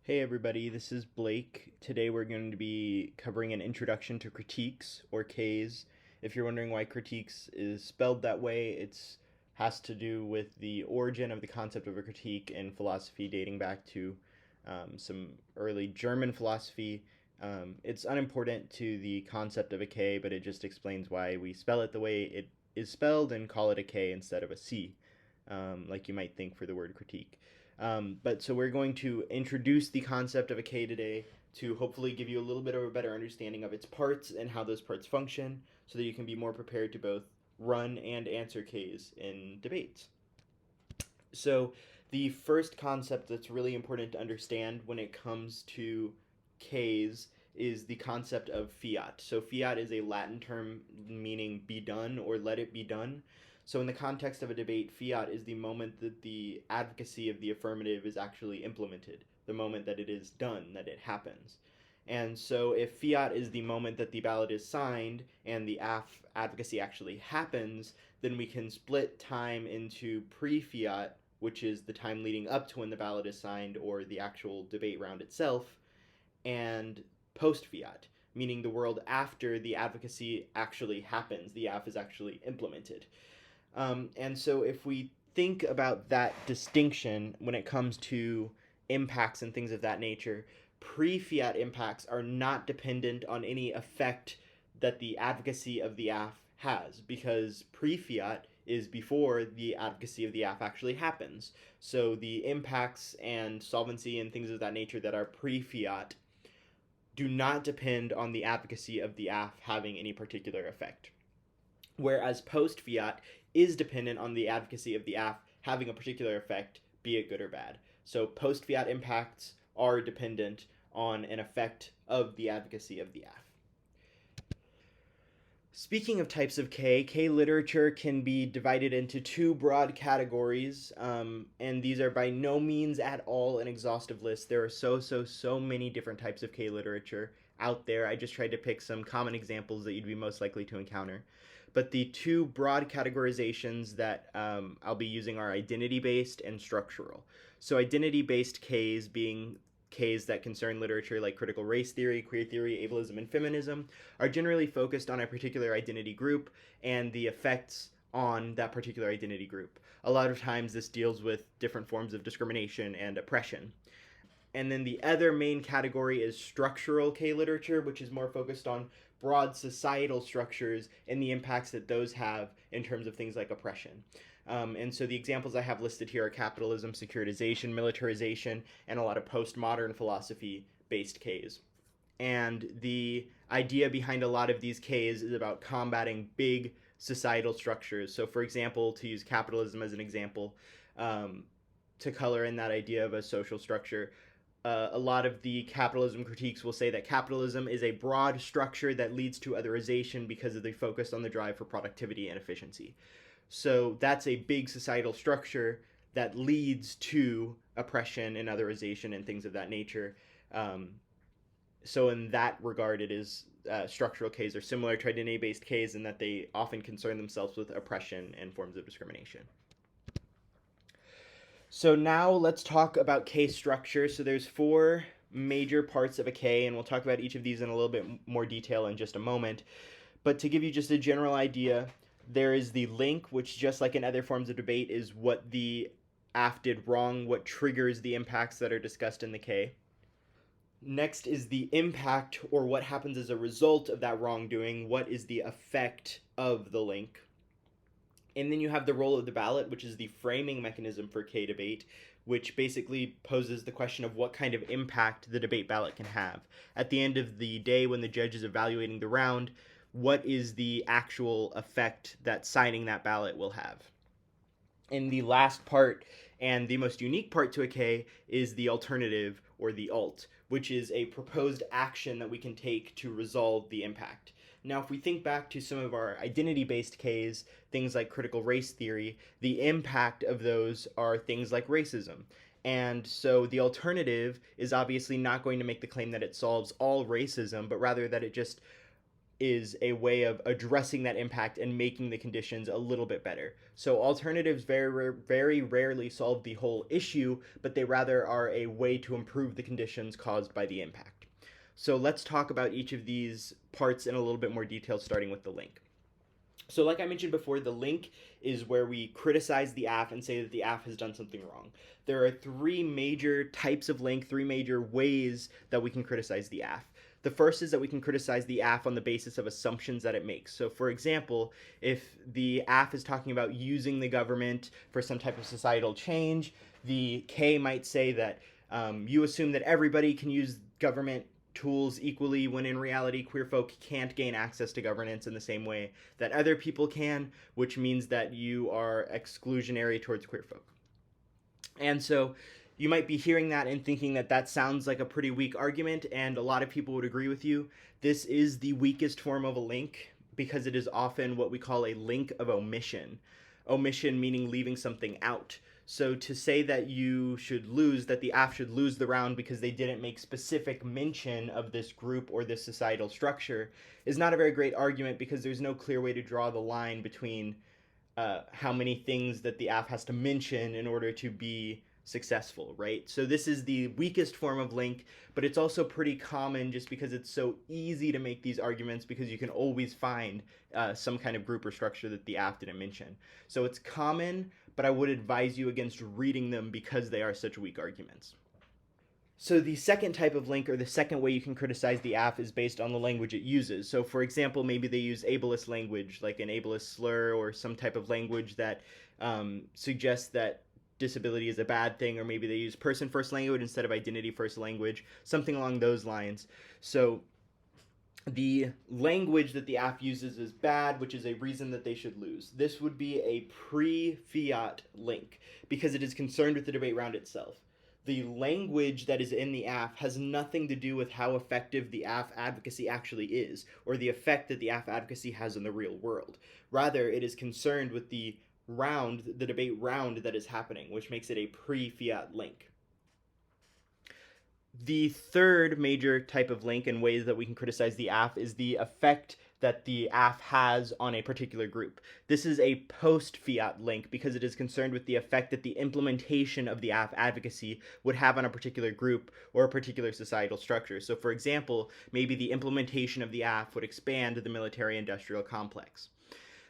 Hey everybody, this is Blake. Today we're going to be covering an introduction to critiques, or Ks. If you're wondering why critiques is spelled that way, it's has to do with the origin of the concept of a critique in philosophy dating back to some early German philosophy. It's unimportant to the concept of a K, but it just explains why we spell it the way it is spelled and call it a K instead of a C, like you might think for the word critique. But so we're going to introduce the concept of a K today to hopefully give you a little bit of a better understanding of its parts and how those parts function so that you can be more prepared to both run and answer Ks in debates. So the first concept that's really important to understand when it comes to Ks is the concept of fiat. So fiat is a Latin term meaning be done or let it be done. So in the context of a debate, fiat is the moment that the advocacy of the affirmative is actually implemented, the moment that it is done, that it happens. And so if fiat is the moment that the ballot is signed and the advocacy actually happens, then we can split time into pre-fiat, which is the time leading up to when the ballot is signed or the actual debate round itself, and post fiat, meaning the world after the advocacy actually happens, the AF is actually implemented. And so if we think about that distinction when it comes to impacts and things of that nature, pre fiat impacts are not dependent on any effect that the advocacy of the AF has, because pre fiat is before the advocacy of the AF actually happens. So the impacts and solvency and things of that nature that are pre fiat do not depend on the advocacy of the AF having any particular effect. Whereas post fiat is dependent on the advocacy of the AF having a particular effect, be it good or bad. So post fiat impacts are dependent on an effect of the advocacy of the AF. Speaking of types of K literature can be divided into two broad categories, and these are by no means at all an exhaustive list. There are so many different types of K literature out there. I just tried to pick some common examples that you'd be most likely to encounter. But the two broad categorizations that I'll be using are identity-based and structural. So identity-based Ks being Ks that concern literature like critical race theory, queer theory, ableism, and feminism are generally focused on a particular identity group and the effects on that particular identity group. A lot of times this deals with different forms of discrimination and oppression. And then the other main category is structural K literature, which is more focused on broad societal structures and the impacts that those have in terms of things like oppression. And so the examples I have listed here are capitalism, securitization, militarization, and a lot of postmodern philosophy based Ks. And the idea behind a lot of these Ks is about combating big societal structures. So, for example, to use capitalism as an example, to color in that idea of a social structure, a lot of the capitalism critiques will say that capitalism is a broad structure that leads to otherization because of the focus on the drive for productivity and efficiency. So that's a big societal structure that leads to oppression and otherization and things of that nature. So in that regard, it is structural Ks are similar to identity-based Ks in that they often concern themselves with oppression and forms of discrimination. So now let's talk about K structure. So there's four major parts of a K, and we'll talk about each of these in a little bit more detail in just a moment. But to give you just a general idea, there is the link, which just like in other forms of debate is what the AF did wrong, what triggers the impacts that are discussed in the K. Next is the impact, or what happens as a result of that wrongdoing, what is the effect of the link. And then you have the role of the ballot, which is the framing mechanism for K debate, which basically poses the question of what kind of impact the debate ballot can have. At the end of the day, when the judge is evaluating the round, what is the actual effect that signing that ballot will have? And the last part, and the most unique part to a K, is the alternative, or the alt, which is a proposed action that we can take to resolve the impact. Now, if we think back to some of our identity-based Ks, things like critical race theory, the impact of those are things like racism. And so the alternative is obviously not going to make the claim that it solves all racism, but rather that it just is a way of addressing that impact and making the conditions a little bit better. So alternatives very rarely solve the whole issue, but they rather are a way to improve the conditions caused by the impact. So let's talk about each of these parts in a little bit more detail, starting with the link. So like I mentioned before, the link is where we criticize the app and say that the app has done something wrong. There are three major types of link, three major ways that we can criticize the app. The first is that we can criticize the app on the basis of assumptions that it makes. So for example, if the app is talking about using the government for some type of societal change, the K might say that you assume that everybody can use government tools equally, when in reality queer folk can't gain access to governance in the same way that other people can, which means that you are exclusionary towards queer folk. And so you might be hearing that and thinking that that sounds like a pretty weak argument, and a lot of people would agree with you. This is the weakest form of a link because it is often what we call a link of omission. Omission meaning leaving something out. So to say that you should lose, that the app should lose the round because they didn't make specific mention of this group or this societal structure is not a very great argument, because there's no clear way to draw the line between how many things that the app has to mention in order to be successful, right? So this is the weakest form of link, but it's also pretty common just because it's so easy to make these arguments, because you can always find some kind of group or structure that the app didn't mention. So it's common, but I would advise you against reading them because they are such weak arguments. So the second type of link, or the second way you can criticize the app, is based on the language it uses. So for example, maybe they use ableist language, like an ableist slur or some type of language that suggests that disability is a bad thing, or maybe they use person first language instead of identity first language, something along those lines. So the language that the app uses is bad, which is a reason that they should lose. This would be a pre-Fiat link because it is concerned with the debate round itself. The language that is in the app has nothing to do with how effective the app advocacy actually is, or the effect that the app advocacy has in the real world. Rather, it is concerned with the debate round that is happening, which makes it a pre-Fiat link. The third major type of link and ways that we can criticize the app is the effect that the app has on a particular group. This is a post-Fiat link because it is concerned with the effect that the implementation of the app advocacy would have on a particular group or a particular societal structure. So for example, maybe the implementation of the app would expand the military-industrial complex.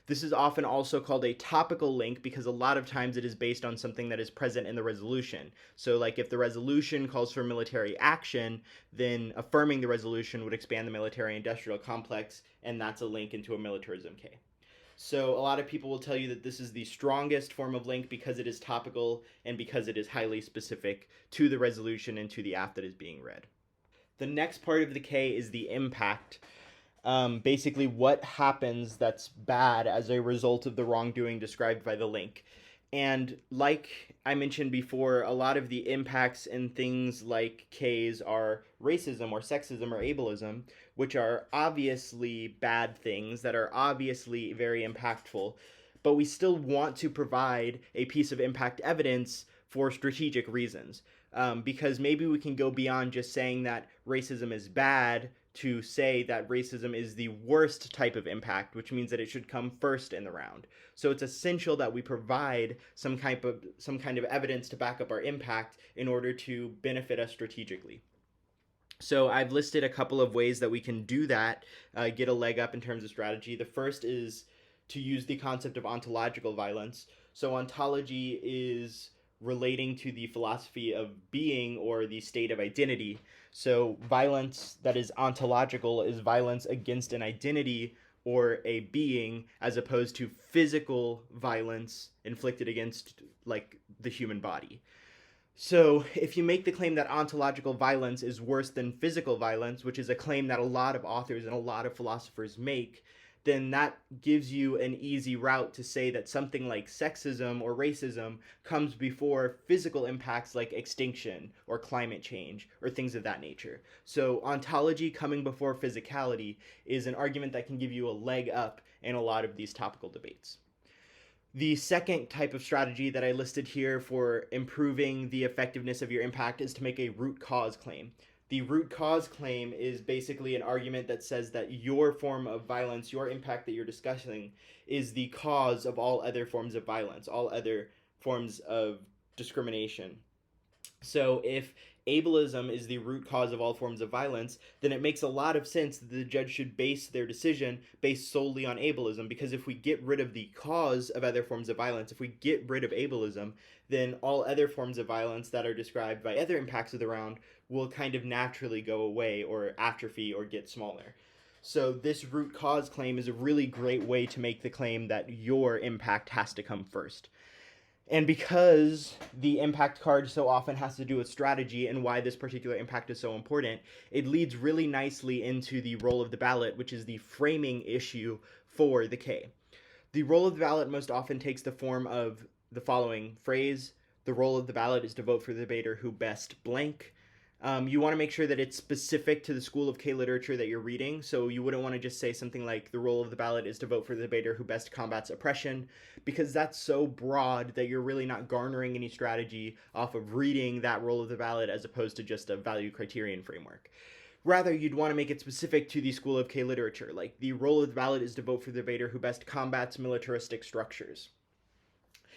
This is often also called a topical link because a lot of times it is based on something that is present in the resolution. So like if the resolution calls for military action, then affirming the resolution would expand the military-industrial complex, and that's a link into a militarism K. So a lot of people will tell you that this is the strongest form of link because it is topical and because it is highly specific to the resolution and to the app that is being read. The next part of the K is the impact. Basically what happens that's bad as a result of the wrongdoing described by the link. And like I mentioned before, a lot of the impacts in things like Ks are racism or sexism or ableism, which are obviously bad things that are obviously very impactful, but we still want to provide a piece of impact evidence for strategic reasons. Because maybe we can go beyond just saying that racism is bad to say that racism is the worst type of impact, which means that it should come first in the round. So it's essential that we provide some kind of evidence to back up our impact in order to benefit us strategically. So I've listed a couple of ways that we can do that, get a leg up in terms of strategy. The first is to use the concept of ontological violence. So ontology is relating to the philosophy of being or the state of identity. So violence that is ontological is violence against an identity or a being, as opposed to physical violence inflicted against like the human body. So if you make the claim that ontological violence is worse than physical violence, which is a claim that a lot of authors and a lot of philosophers make, then that gives you an easy route to say that something like sexism or racism comes before physical impacts like extinction or climate change or things of that nature. So ontology coming before physicality is an argument that can give you a leg up in a lot of these topical debates. The second type of strategy that I listed here for improving the effectiveness of your impact is to make a root cause claim. The root cause claim is basically an argument that says that your form of violence, your impact that you're discussing, is the cause of all other forms of violence, all other forms of discrimination. So if ableism is the root cause of all forms of violence, then it makes a lot of sense that the judge should base their decision based solely on ableism, because if we get rid of the cause of other forms of violence, if we get rid of ableism, then all other forms of violence that are described by other impacts of the round will kind of naturally go away or atrophy or get smaller. So this root cause claim is a really great way to make the claim that your impact has to come first. And because the impact card so often has to do with strategy and why this particular impact is so important, it leads really nicely into the role of the ballot, which is the framing issue for the K. The role of the ballot most often takes the form of the following phrase: the role of the ballot is to vote for the debater who best blank. You want to make sure that it's specific to the school of K literature that you're reading, so you wouldn't want to just say something like the role of the ballot is to vote for the debater who best combats oppression, because that's so broad that you're really not garnering any strategy off of reading that role of the ballot as opposed to just a value criterion framework. Rather, you'd want to make it specific to the school of K literature, like the role of the ballot is to vote for the debater who best combats militaristic structures.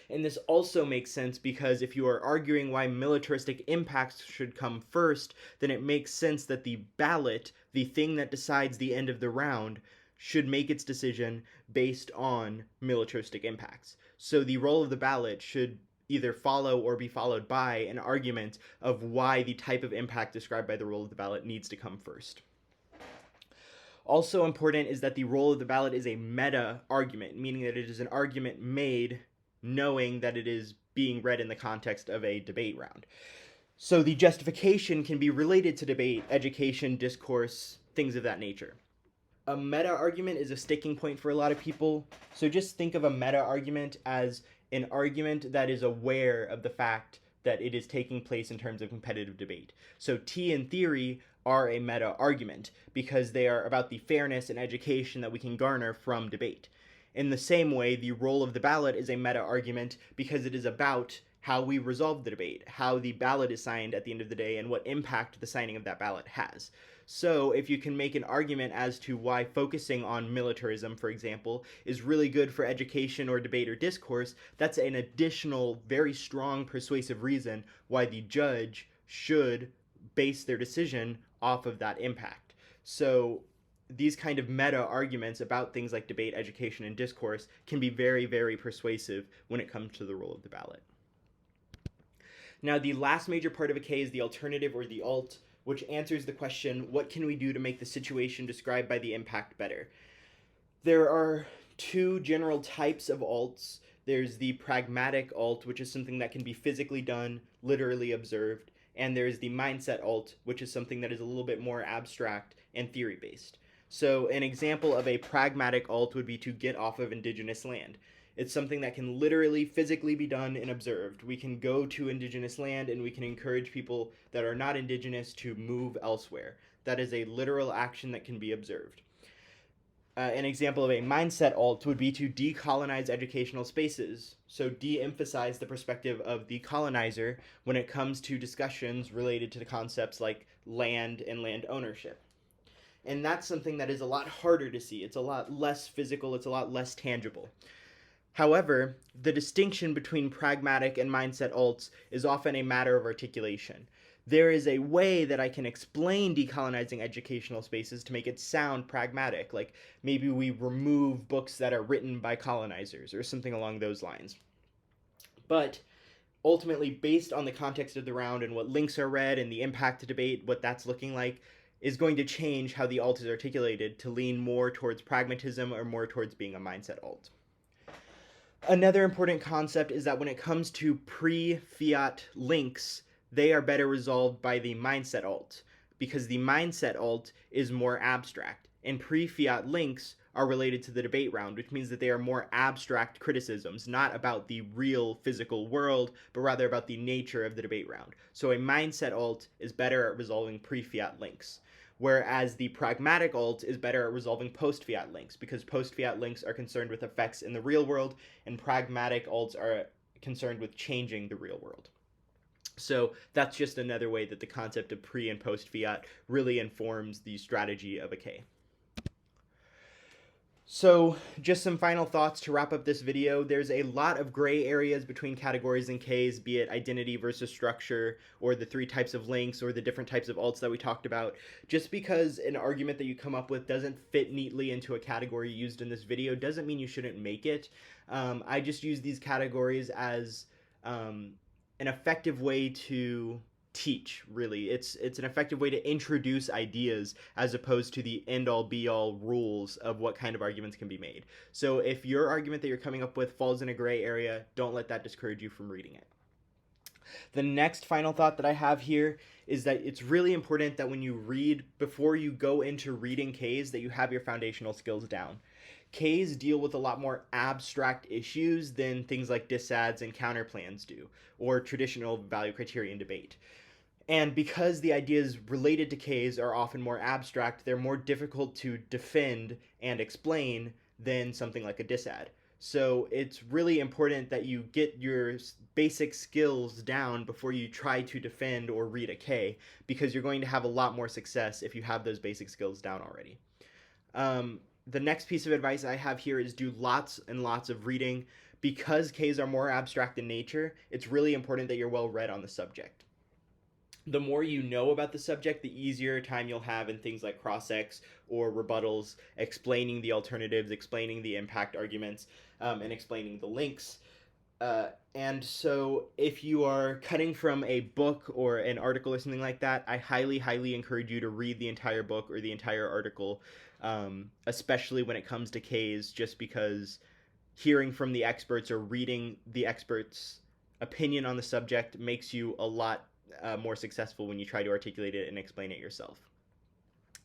And this also makes sense because if you are arguing why militaristic impacts should come first, then it makes sense that the ballot, the thing that decides the end of the round, should make its decision based on militaristic impacts. So the role of the ballot should either follow or be followed by an argument of why the type of impact described by the role of the ballot needs to come first. Also important is that the role of the ballot is a meta argument, meaning that it is an argument made knowing that it is being read in the context of a debate round. So the justification can be related to debate, education, discourse, things of that nature. A meta argument is a sticking point for a lot of people. So just think of a meta argument as an argument that is aware of the fact that it is taking place in terms of competitive debate. So T and theory are a meta argument because they are about the fairness and education that we can garner from debate. In the same way, the role of the ballot is a meta argument because it is about how we resolve the debate, how the ballot is signed at the end of the day, and what impact the signing of that ballot has. So if you can make an argument as to why focusing on militarism, for example, is really good for education or debate or discourse, that's an additional, very strong persuasive reason why the judge should base their decision off of that impact. So these kind of meta arguments about things like debate, education, and discourse can be very, very persuasive when it comes to the role of the ballot. Now, the last major part of a K is the alternative or the alt, which answers the question, what can we do to make the situation described by the impact better? There are two general types of alts. There's the pragmatic alt, which is something that can be physically done, literally observed, and there's the mindset alt, which is something that is a little bit more abstract and theory-based. So an example of a pragmatic alt would be to get off of indigenous land. It's something that can literally, physically be done and observed. We can go to indigenous land and we can encourage people that are not indigenous to move elsewhere. That is a literal action that can be observed. An example of a mindset alt would be to decolonize educational spaces. So de-emphasize the perspective of the colonizer when it comes to discussions related to the concepts like land and land ownership. And that's something that is a lot harder to see. It's a lot less physical. It's a lot less tangible. However, the distinction between pragmatic and mindset alts is often a matter of articulation. There is a way that I can explain decolonizing educational spaces to make it sound pragmatic, like maybe we remove books that are written by colonizers or something along those lines. But ultimately, based on the context of the round and what links are read and the impact to debate, what that's looking like, is going to change how the alt is articulated to lean more towards pragmatism or more towards being a mindset alt. Another important concept is that when it comes to pre-Fiat links, they are better resolved by the mindset alt, because the mindset alt is more abstract, and pre-Fiat links are related to the debate round, which means that they are more abstract criticisms, not about the real physical world, but rather about the nature of the debate round. So a mindset alt is better at resolving pre-Fiat links, whereas the pragmatic alt is better at resolving post-Fiat links, because post-Fiat links are concerned with effects in the real world, and pragmatic alts are concerned with changing the real world. So that's just another way that the concept of pre and post fiat really informs the strategy of a K. So, just some final thoughts to wrap up this video. There's a lot of gray areas between categories and Ks, be it identity versus structure, or the three types of links, or the different types of alts that we talked about. Just because an argument that you come up with doesn't fit neatly into a category used in this video doesn't mean you shouldn't make it. I just use these categories as an effective way to teach. Really, it's an effective way to introduce ideas as opposed to the end all be all rules of what kind of arguments can be made. So if your argument that you're coming up with falls in a gray area, don't let that discourage you from reading it. The next final thought that I have here is that it's really important that when you read, before you go into reading Ks, that you have your foundational skills down. Ks deal with a lot more abstract issues than things like disads and counterplans do, or traditional value criterion debate. And because the ideas related to Ks are often more abstract, they're more difficult to defend and explain than something like a disad. So it's really important that you get your basic skills down before you try to defend or read a K, because you're going to have a lot more success if you have those basic skills down already. The next piece of advice I have here is do lots and lots of reading. Because Ks are more abstract in nature, it's really important that you're well read on the subject. The more you know about the subject, the easier time you'll have in things like cross-ex or rebuttals, explaining the alternatives, explaining the impact arguments, and explaining the links. And so if you are cutting from a book or an article or something like that, I highly, highly encourage you to read the entire book or the entire article, especially when it comes to Ks, just because hearing from the experts or reading the experts' opinion on the subject makes you a lot more successful when you try to articulate it and explain it yourself.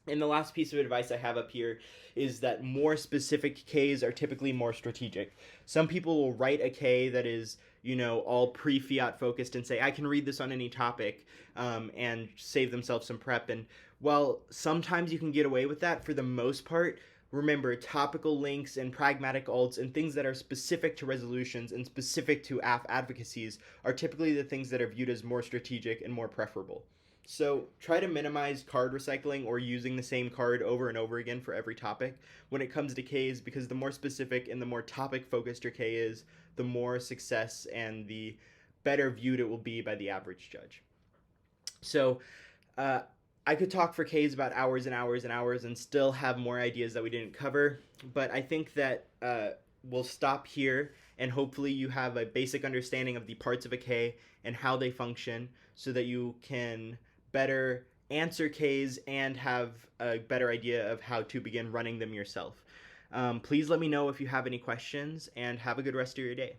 And the last piece of advice I have up here is that more specific Ks are typically more strategic. Some people will write a K that is, all pre-fiat focused and say, I can read this on any topic, and save themselves some prep. And while sometimes you can get away with that, for the most part, remember, topical links and pragmatic alts and things that are specific to resolutions and specific to advocacies are typically the things that are viewed as more strategic and more preferable. So try to minimize card recycling or using the same card over and over again for every topic when it comes to Ks, because the more specific and the more topic focused your K is, the more success and the better viewed it will be by the average judge. So I could talk for Ks about hours and hours and hours and still have more ideas that we didn't cover, but I think that we'll stop here, and hopefully you have a basic understanding of the parts of a K and how they function so that you can better answer Ks and have a better idea of how to begin running them yourself. Please let me know if you have any questions, and have a good rest of your day.